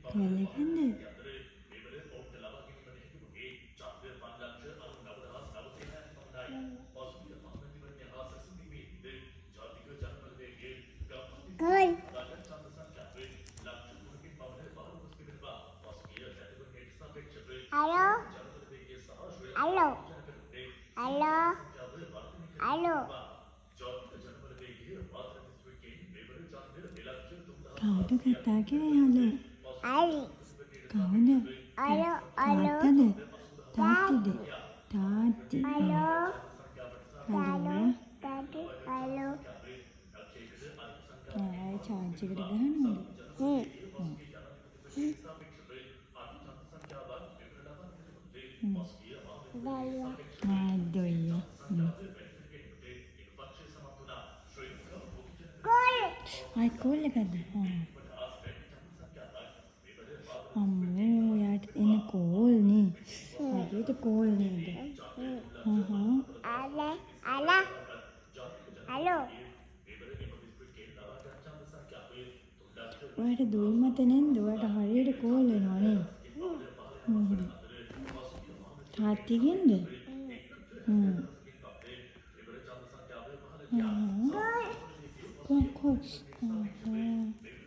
කල්ලකන්ද Girl. Hello. Hello. Hello. Hello. කවුද කතා කරේ හලෝ Ali. කවුද Hello. Hello. තාත්තද තාත්ති Hello. Hello Daddy. Hello. ආයි චාර්ජ් එකට ගහනවද Dalia. ආදොයිය Girl. ආයි කෝල් එකක්ද අම්මෝ යාට එන කෝල් නේ හරියට කෝල් නේද Ala. Ala. Hello. ඔයාට දුයි මත නැන්ද ඔයාට හරියට කෝල් වෙනවා නේද තාත්තිගෙන්ද කො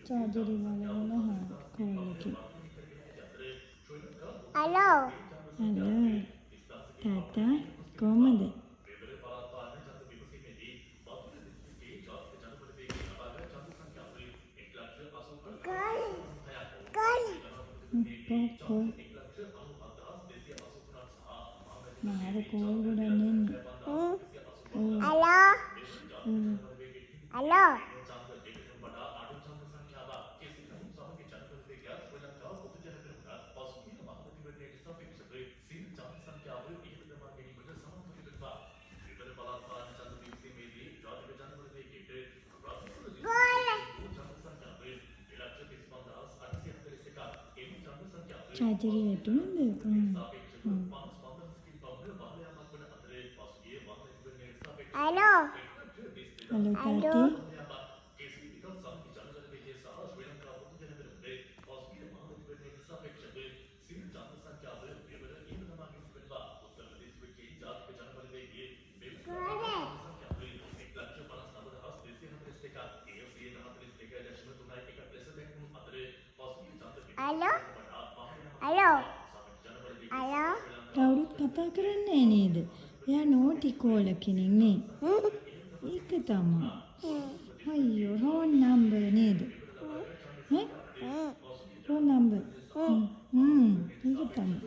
චාර්ජර් ගාලා කෝල් එකේ Hello. හලෝ තාත්තා කොහමද Girl. Girl. කො මාර කෝල් ගොඩක් නෙන්නේ Hello. Hello. Girl. චාර්ජර් වැටුණාද Hello. හලෝ තාත්ති Girl. Hello. Hello. Hello. කවුරුත් කතා කරන්නේ නේද එයා නෝටි කෝල කෙනෙක් නේ ඒක තමයි අයියෝ රෝන් නම්බර් නේද ඈ රෝන් නම්බර් ඒක තමයි